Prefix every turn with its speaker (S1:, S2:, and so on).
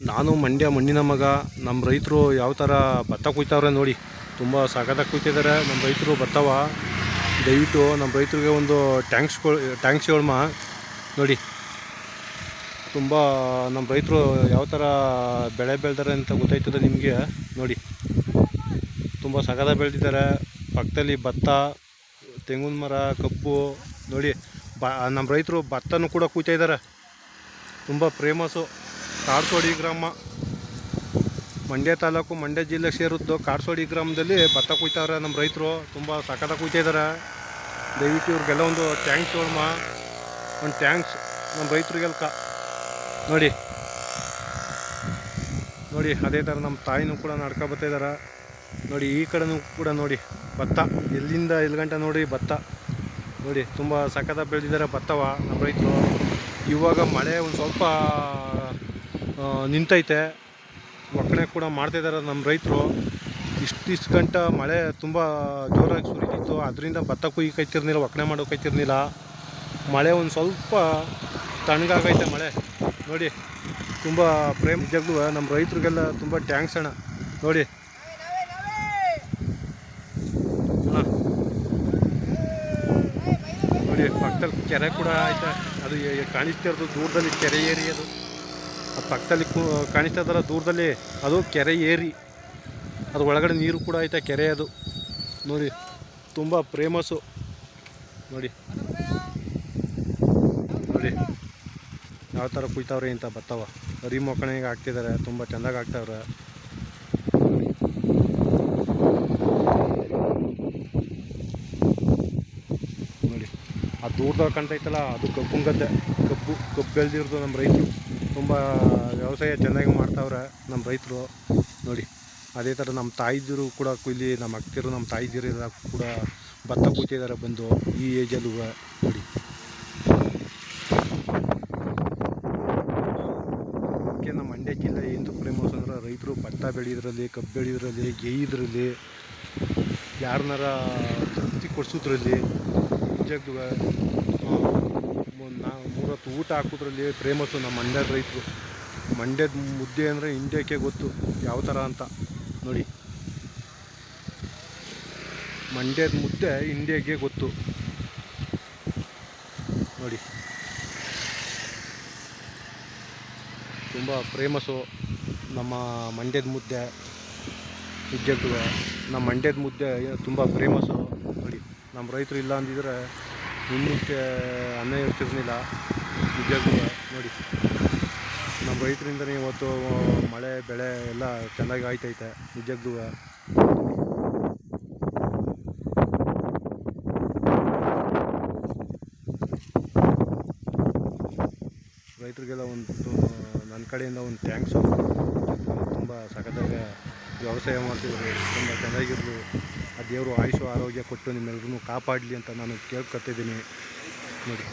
S1: ನಾನು ಮಂಡ್ಯ ಮಣ್ಣಿನ ಮಗ. ನಮ್ಮ ರೈತರು ಯಾವ ಥರ ಭತ್ತ ಕುಯ್ತಾವ್ರೆ ನೋಡಿ, ತುಂಬ ಸಖತ್ತಾಗಿ ಕುಯ್ತಿದ್ದಾರೆ ನಮ್ಮ ರೈತರು ಭತ್ತವ. ದಯವಿಟ್ಟು ನಮ್ಮ ರೈತರಿಗೆ ಒಂದು ಟ್ಯಾಂಕ್ಸ್ ಹೇಳ್ಮ ನೋಡಿ. ತುಂಬ ನಮ್ಮ ರೈತರು ಯಾವ ಥರ ಬೆಳೆ ಬೆಳೆದಾರೆ ಅಂತ ಗೊತ್ತಾಯ್ತದೆ ನಿಮಗೆ ನೋಡಿ. ತುಂಬ ಸಖತ್ತಾಗಿ ಬೆಳೆದಿದ್ದಾರೆ. ಪಕ್ಕದಲ್ಲಿ ಭತ್ತ, ತೆಂಗಿನ ಮರ, ಕಬ್ಬು ನೋಡಿ. ನಮ್ಮ ರೈತರು ಭತ್ತನೂ ಕೂಡ ಕುಯ್ತಾ ಇದ್ದಾರೆ. ತುಂಬ ಫೇಮಸ್ಸು. ಕಾರಸೋಡಿ ಗ್ರಾಮ, ಮಂಡ್ಯ ತಾಲೂಕು, ಮಂಡ್ಯ ಜಿಲ್ಲೆ ಸೇರಿದ್ದು ಕಾರಸೋಡಿ ಗ್ರಾಮದಲ್ಲಿ ಭತ್ತ ಕುಯ್ತಾವ್ರೆ ನಮ್ಮ ರೈತರು. ತುಂಬ ಸಖತ್ತಾಗಿ ಕುಯ್ತಾ ಇದ್ದಾರೆ. ದಯವಿಟ್ಟು ಇವ್ರಿಗೆಲ್ಲ ಒಂದು ಟ್ಯಾಂಕ್ಸ್ ಹೇಳ್ಮ, ಒಂದು ಟ್ಯಾಂಕ್ಸ್ ನಮ್ಮ ರೈತರಿಗೆಲ್ಲ ನೋಡಿ. ನೋಡಿ ಅದೇ ಥರ ನಮ್ಮ ತಾಯಿನೂ ಕೂಡ ನಡ್ಕೊ ಬರ್ತಾಯಿದ್ದಾರೆ ನೋಡಿ. ಈ ಕಡೆನೂ ಕೂಡ ನೋಡಿ ಭತ್ತ, ಎಲ್ಲಿಂದ ಎಲ್ಲಿಗಂಟ ನೋಡಿ ಭತ್ತ ನೋಡಿ. ತುಂಬ ಸಖತ್ತಾಗಿ ಬೆಳೆದಿದ್ದಾರೆ ಭತ್ತವ ನಮ್ಮ ರೈತರು. ಇವಾಗ ಮಳೆ ಒಂದು ಸ್ವಲ್ಪ ನಿಂತೈತೆ, ಒಕ್ಕಣೆ ಕೂಡ ಮಾಡ್ತಾಯಿದ್ದಾರೆ ನಮ್ಮ ರೈತರು. ಇಷ್ಟು ಗಂಟ ಮಳೆ ತುಂಬ ಜೋರಾಗಿ ಸುರಿತಿತ್ತು, ಅದರಿಂದ ಭತ್ತ ಕುಯ್ಕೈತಿರ್ನಿಲ್ಲ, ಒಕ್ಕಣೆ ಮಾಡೋಕೈತಿರ್ನಿಲ್ಲ. ಮಳೆ ಒಂದು ಸ್ವಲ್ಪ ತಣ್ಣಗಾಗೈತೆ ಮಳೆ ನೋಡಿ. ತುಂಬ ನಿಜಕ್ಕೂ ನಮ್ಮ ರೈತರಿಗೆಲ್ಲ ತುಂಬ ಟ್ಯಾಂಕ್ಸ್ ಅಣ್ಣ ನೋಡಿ. ನೋಡಿ ಪಕ್ಕದಲ್ಲಿ ಕೆರೆ ಕೂಡ ಐತೆ, ಅದು ಕಾಣಿಸ್ತಾ ಇರೋದು ದೂರದಲ್ಲಿ ಕೆರೆ ಏರಿ. ಅದು ಪಕ್ಕದಲ್ಲಿ ಕಾಣಿಸ್ತಾ ಇದ್ದಲ್ಲ ದೂರದಲ್ಲಿ, ಅದು ಕೆರೆ ಏರಿ. ಅದು ಒಳಗಡೆ ನೀರು ಕೂಡ ಐತೆ, ಕೆರೆ ಅದು ನೋಡಿ. ತುಂಬ ಫೇಮಸ್ಸು ನೋಡಿ. ನೋಡಿ ಯಾವ ಥರ ಕುಯ್ತಾವ್ರೆ ಇಂಥ ಭತ್ತವ. ಹರಿ ಮೊಕ್ಕಣಿಗೆ ಹಾಕ್ತಿದ್ದಾರೆ, ತುಂಬ ಚೆಂದಾಗಿ ಹಾಕ್ತಾವ್ರೆ ನೋಡಿ. ಆ ದೂರದಾಗ ಕಾಣ್ತೈತಲ್ಲ, ಅದು ಕಬ್ಬು ಗದ್ದೆ. ಕಬ್ಬು ಬೆಳೆದಿರೋದು ನಮ್ಮ ರೈತರು. ತುಂಬ ವ್ಯವಸಾಯ ಚೆನ್ನಾಗಿ ಮಾಡ್ತಾವ್ರೆ ನಮ್ಮ ರೈತರು ನೋಡಿ. ಅದೇ ಥರ ನಮ್ಮ ತಾಯಿದಿರು ಕೂಡ ಇಲ್ಲಿ ನಮ್ಮ ಅಕ್ತಿರು, ನಮ್ಮ ತಾಯಿದಿರು ಕೂಡ ಭತ್ತ ಕುಯ್ತಿದ್ದಾರೆ ಬಂದು ಈ ಏಜಲ್ಲೂ ನೋಡಿ. ನಮ್ಮ ಮಂಡ್ಯ ಜಿಲ್ಲೆ ಎಂದು ಫೇಮಸ್ ಅಂದ್ರೆ ರೈತರು ಭತ್ತ ಬೆಳೆಯೋದ್ರಲ್ಲಿ, ಕಬ್ಬು ಬೆಳೆಯೋದ್ರಲ್ಲಿ, ಗೇಯೋದ್ರಲ್ಲಿ, ಯಾರನ್ನಾರ ತೃಪ್ತಿ ಕೊಡಿಸೋದ್ರಲ್ಲಿ, ನಿಜಕ್ಕೂ 3 ಊಟ ಹಾಕೋದ್ರಲ್ಲಿ ಫೇಮಸ್ಸು ನಮ್ಮ ಮಂಡ್ಯದ ರೈತರು. ಮಂಡ್ಯದ ಮುದ್ದೆ ಅಂದರೆ ಇಂಡಿಯಾಕ್ಕೆ ಗೊತ್ತು ಯಾವ ಥರ ಅಂತ ನೋಡಿ. ಮಂಡ್ಯದ ಮುದ್ದೆ ಇಂಡಿಯಾಗೆ ಗೊತ್ತು ನೋಡಿ. ತುಂಬ ಫೇಮಸ್ಸು ನಮ್ಮ ಮಂಡ್ಯದ ಮುದ್ದೆ. ನಿಜಕ್ಕೂ ನಮ್ಮ ಮಂಡ್ಯದ ಮುದ್ದೆ ತುಂಬ ಫೇಮಸ್ಸು ನೋಡಿ. ನಮ್ಮ ರೈತರು ಇಲ್ಲ ಅಂದಿದ್ರೆ ಇನ್ನಕ್ಕೆ ಅನ್ನ ಇರ್ತಿರ್ಲಿಲ್ಲ ನಿಜಕ್ಕೂ ನೋಡಿ. ನಮ್ಮ ರೈತರಿಂದನೇ ಇವತ್ತು ಮಳೆ ಬೆಳೆ ಎಲ್ಲ ಚೆನ್ನಾಗಿ ಆಯ್ತೈತೆ ನಿಜಕ್ಕೂ. ರೈತರಿಗೆಲ್ಲ ಒಂದು ನನ್ನ ಕಡೆಯಿಂದ ಒಂದು ಟ್ಯಾಂಕ್ಸು. ತುಂಬ ಸಖತ್ತಾಗಿ ವ್ಯವಸಾಯ ಮಾಡ್ತಿದ್ರು, ತುಂಬ ಚೆನ್ನಾಗಿರಲಿ. ಆ ದೇವರು ಆಯುಷು ಆರೋಗ್ಯ ಕೊಟ್ಟು ನಿಮ್ಮೆಲ್ಲರೂ ಕಾಪಾಡಲಿ ಅಂತ ನಾನು ಕೇಳ್ಕೊತಿದ್ದೀನಿ ನೋಡಿ.